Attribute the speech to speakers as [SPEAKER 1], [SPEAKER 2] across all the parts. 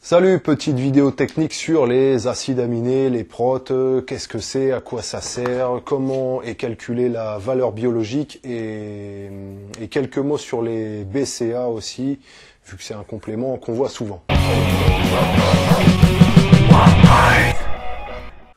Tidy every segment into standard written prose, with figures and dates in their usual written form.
[SPEAKER 1] Salut, petite vidéo technique sur les acides aminés, les protes, qu'est-ce que c'est, à quoi ça sert, comment est calculée la valeur biologique et quelques mots sur les BCA aussi, vu que c'est un complément qu'on voit souvent.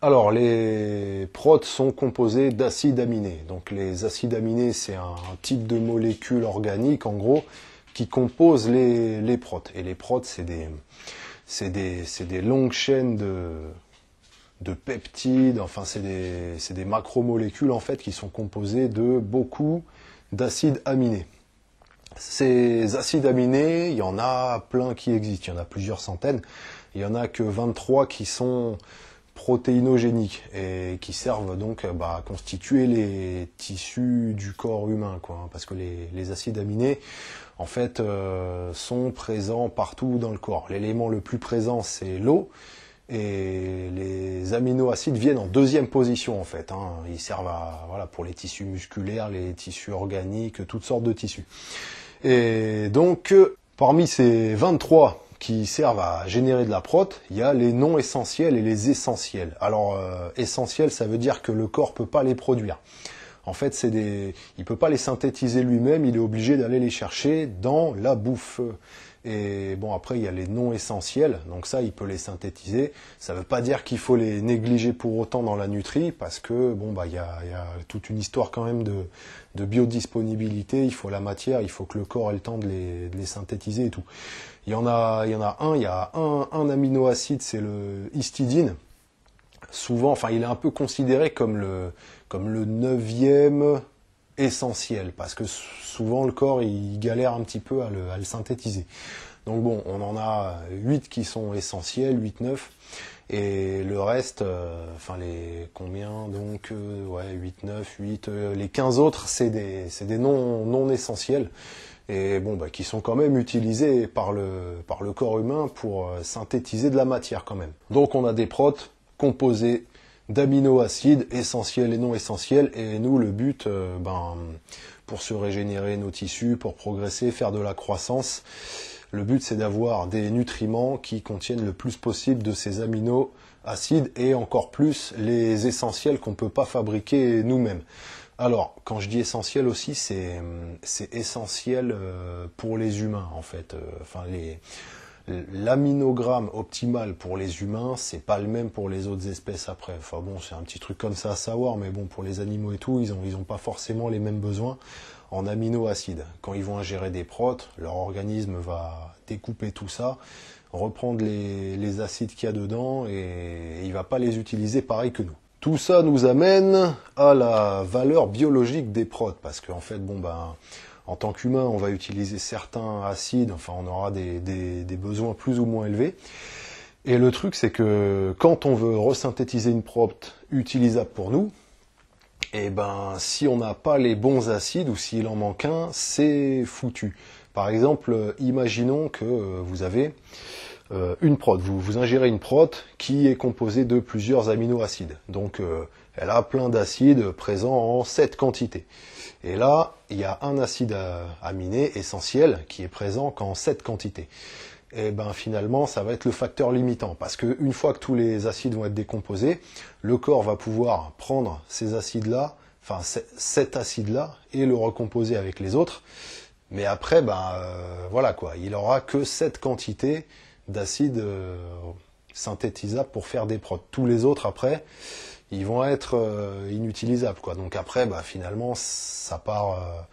[SPEAKER 1] Alors, les protes sont composés d'acides aminés. Donc les acides aminés, c'est un type de molécule organique, en gros, qui compose les protes. Et les protes, c'est des longues chaînes de peptides, enfin c'est des macromolécules en fait qui sont composées de beaucoup d'acides aminés. Ces acides aminés, il y en a plein qui existent, il y en a plusieurs centaines, il y en a que 23 qui sont protéinogéniques et qui servent donc à constituer les tissus du corps humain, quoi, parce que les acides aminés en fait sont présents partout dans le corps. L'élément le plus présent c'est l'eau et les aminoacides viennent en deuxième position en fait, hein. Ils servent pour les tissus musculaires, les tissus organiques, toutes sortes de tissus. Et donc parmi ces 23 qui servent à générer de la prot, il y a les non essentiels et les essentiels. Alors essentiels, ça veut dire que le corps peut pas les produire. En fait, il peut pas les synthétiser lui-même, il est obligé d'aller les chercher dans la bouffe. Et bon, après, il y a les non essentiels, donc ça, il peut les synthétiser. Ça veut pas dire qu'il faut les négliger pour autant dans la nutrie, parce que bon, il y a toute une histoire quand même de biodisponibilité. Il faut la matière, il faut que le corps ait le temps de les synthétiser et tout. Il y a un aminoacide, c'est le histidine. Souvent, enfin, il est un peu considéré comme le 9e essentiel, parce que souvent le corps il galère un petit peu à le synthétiser. Donc bon, on en a 8 qui sont essentiels, 8, 9, et le reste, les combien donc, 8, 9, 8, les 15 autres, c'est des non essentiels, et bon, qui sont quand même utilisés par le corps humain pour synthétiser de la matière quand même. Donc on a des protes composés d'aminoacides essentiels et non essentiels, et nous le but pour se régénérer nos tissus, pour progresser, faire de la croissance, le but c'est d'avoir des nutriments qui contiennent le plus possible de ces aminoacides et encore plus les essentiels qu'on ne peut pas fabriquer nous-mêmes. Alors quand je dis essentiel aussi, c'est essentiel pour les humains en fait, l'aminogramme optimal pour les humains, c'est pas le même pour les autres espèces après. Enfin bon, c'est un petit truc comme ça à savoir, mais bon, pour les animaux et tout, ils ont pas forcément les mêmes besoins en aminoacides. Quand ils vont ingérer des protes, leur organisme va découper tout ça, reprendre les acides qu'il y a dedans, et il va pas les utiliser pareil que nous. Tout ça nous amène à la valeur biologique des protes, parce qu'en fait, en tant qu'humain, on va utiliser certains acides, enfin on aura des besoins plus ou moins élevés. Et le truc, c'est que quand on veut resynthétiser une prot utilisable pour nous, si on n'a pas les bons acides ou s'il en manque un, c'est foutu. Par exemple, imaginons que vous avez une prot, vous ingérez une prot qui est composée de plusieurs aminoacides. Donc elle a plein d'acides présents en cette quantité. Et là, il y a un acide aminé essentiel qui est présent qu'en cette quantité. Et finalement, ça va être le facteur limitant, parce qu'une fois que tous les acides vont être décomposés, le corps va pouvoir prendre ces acides-là, enfin cet acide-là, et le recomposer avec les autres. Mais après, il aura que cette quantité d'acide synthétisable pour faire des protes. Tous les autres après, ils vont être inutilisables, quoi. Donc après, finalement, ça part,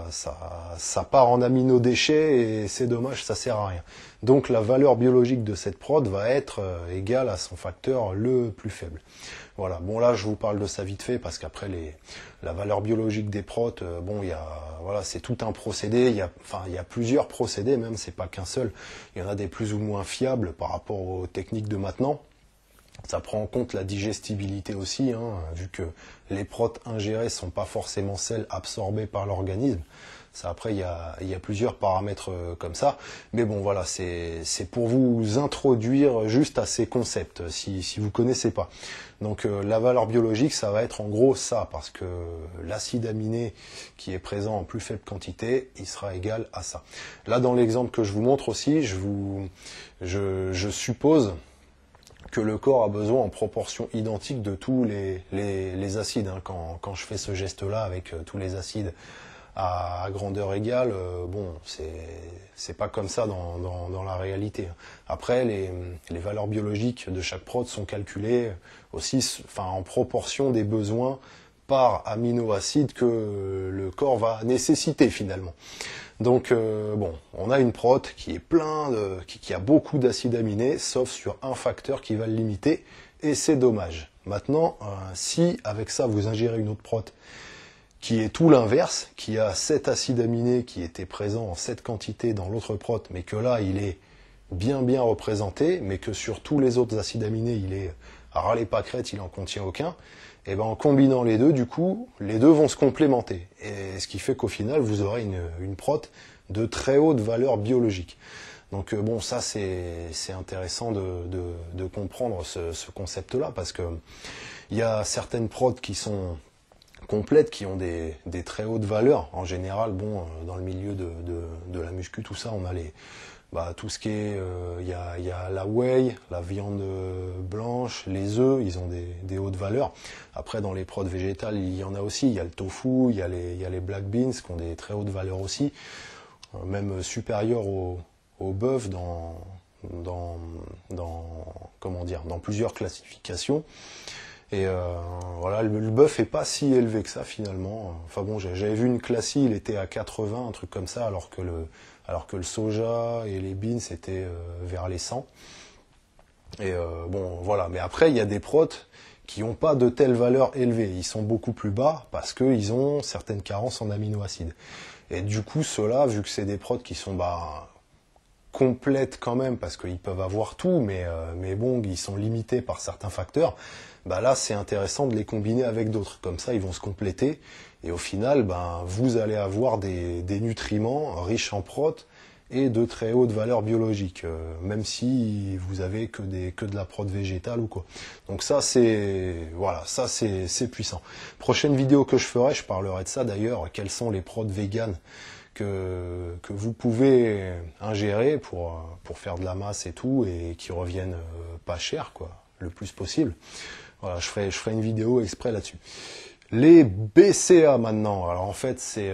[SPEAKER 1] ça part en aminodéchets et c'est dommage, ça sert à rien. Donc la valeur biologique de cette prot va être égale à son facteur le plus faible. Voilà. Bon là, je vous parle de ça vite fait parce qu'après la valeur biologique des protes, c'est tout un procédé. Il y a plusieurs procédés, même c'est pas qu'un seul. Il y en a des plus ou moins fiables par rapport aux techniques de maintenant. Ça prend en compte la digestibilité aussi, vu que les protes ingérées ne sont pas forcément celles absorbées par l'organisme. Ça, après, il y a plusieurs paramètres comme ça. Mais bon, voilà, c'est pour vous introduire juste à ces concepts, si vous connaissez pas. Donc, la valeur biologique, ça va être en gros ça, parce que l'acide aminé qui est présent en plus faible quantité, il sera égal à ça. Là, dans l'exemple que je vous montre aussi, je suppose que le corps a besoin en proportion identique de tous les acides. Hein. Quand je fais ce geste-là avec tous les acides à grandeur égale, bon, c'est pas comme ça dans la réalité. Après, les valeurs biologiques de chaque prod sont calculées aussi, enfin, en proportion des besoins par aminoacide que le corps va nécessiter finalement. Donc bon, on a une prot qui est qui a beaucoup d'acides aminés, sauf sur un facteur qui va le limiter, et c'est dommage. Maintenant, si avec ça vous ingérez une autre prot qui est tout l'inverse, qui a 7 acides aminés qui étaient présents en cette quantité dans l'autre prot, mais que là il est bien représenté, mais que sur tous les autres acides aminés il est ras les pâquerettes, il en contient aucun, et ben en combinant les deux, du coup, les deux vont se complémenter. Et ce qui fait qu'au final, vous aurez une prot de très haute valeur biologique. Donc bon, ça c'est intéressant de comprendre ce concept-là, parce que il y a certaines prods qui sont complètes, qui ont des très hautes valeurs. En général, bon, dans le milieu de la muscu, tout ça, on a tout ce qui est, il y a la whey, la viande blanche, les œufs, ils ont des hautes valeurs. Après, dans les prods végétales, il y en a aussi. Il y a le tofu, il y a les black beans qui ont des très hautes valeurs aussi, même supérieures au bœuf comment dire, dans plusieurs classifications. Et voilà, le bœuf est pas si élevé que ça finalement. Enfin bon, j'avais vu une classie, il était à 80, un truc comme ça, alors que le soja et les beans étaient vers les 100. Et bon, voilà. Mais après, il y a des prods qui n'ont pas de telle valeur élevée. Ils sont beaucoup plus bas parce qu'ils ont certaines carences en aminoacides. Et du coup, ceux-là, vu que c'est des prods qui sont complètes quand même, parce qu'ils peuvent avoir tout, mais bon, ils sont limités par certains facteurs, là, c'est intéressant de les combiner avec d'autres. Comme ça, ils vont se compléter. Et au final, vous allez avoir des nutriments riches en prot et de très haute valeur biologique, même si vous avez que de la prot végétale ou quoi. Donc ça, c'est puissant. Prochaine vidéo que je ferai, je parlerai de ça d'ailleurs, quels sont les prods véganes que vous pouvez ingérer pour faire de la masse et tout, et qui reviennent pas cher, quoi, le plus possible. Voilà, je ferai une vidéo exprès là-dessus. Les BCA maintenant. Alors en fait, c'est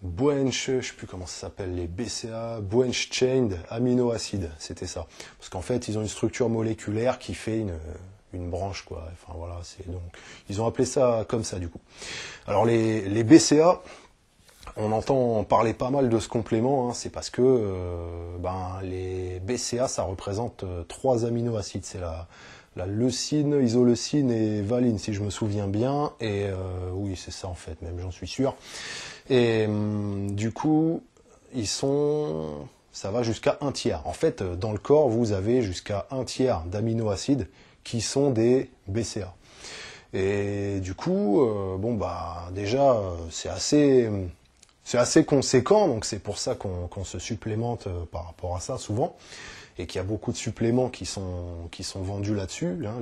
[SPEAKER 1] je sais plus comment ça s'appelle, les BCA, Branch Chained Amino Acid, c'était ça. Parce qu'en fait, ils ont une structure moléculaire qui fait une branche, quoi. Enfin voilà, donc ils ont appelé ça comme ça du coup. Alors les BCA, on entend parler pas mal de ce complément, hein, c'est parce que les BCA, ça représente 3 aminoacides. C'est la leucine, isoleucine et valine, si je me souviens bien. Et oui, c'est ça en fait, même j'en suis sûr. Et du coup, ça va jusqu'à 1/3. En fait, dans le corps, vous avez jusqu'à 1/3 d'aminoacides qui sont des BCA. Et du coup, déjà, c'est assez conséquent, donc c'est pour ça qu'on se supplémente par rapport à ça souvent, et qu'il y a beaucoup de suppléments qui sont vendus là-dessus, hein,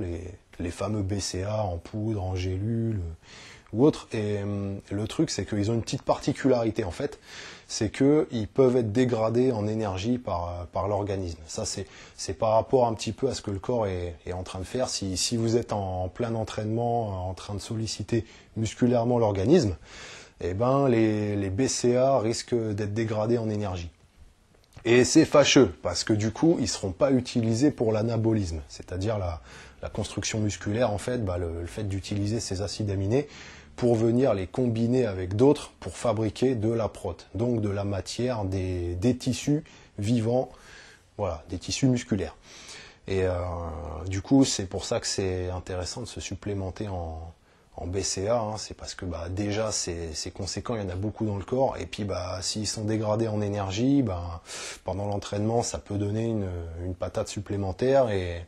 [SPEAKER 1] les fameux BCA en poudre, en gélule ou autre. Et le truc, c'est qu'ils ont une petite particularité en fait, c'est qu'ils peuvent être dégradés en énergie par l'organisme. Ça, c'est par rapport un petit peu à ce que le corps est en train de faire. Si vous êtes en plein entraînement, en train de solliciter musculairement l'organisme, les BCA risquent d'être dégradés en énergie. Et c'est fâcheux, parce que du coup, ils ne seront pas utilisés pour l'anabolisme, c'est-à-dire la construction musculaire, en fait, le fait d'utiliser ces acides aminés pour venir les combiner avec d'autres pour fabriquer de la prot, donc de la matière, des tissus vivants, voilà, des tissus musculaires. Et du coup, c'est pour ça que c'est intéressant de se supplémenter en BCA, hein, c'est parce que déjà c'est conséquent, il y en a beaucoup dans le corps, et puis s'ils sont dégradés en énergie, pendant l'entraînement ça peut donner une patate supplémentaire, et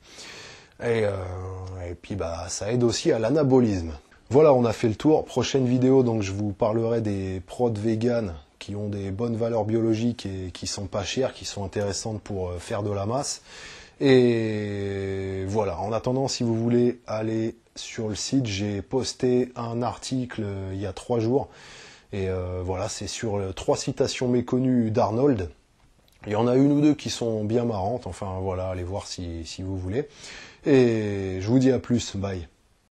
[SPEAKER 1] puis ça aide aussi à l'anabolisme. Voilà, on a fait le tour. Prochaine vidéo, donc je vous parlerai des prods vegan qui ont des bonnes valeurs biologiques et qui sont pas chères, qui sont intéressantes pour faire de la masse. Et voilà, en attendant, si vous voulez aller sur le site, j'ai posté un article il y a 3 jours. Et voilà, c'est sur 3 citations méconnues d'Arnold. Il y en a une ou deux qui sont bien marrantes. Enfin voilà, allez voir si vous voulez. Et je vous dis à plus, bye.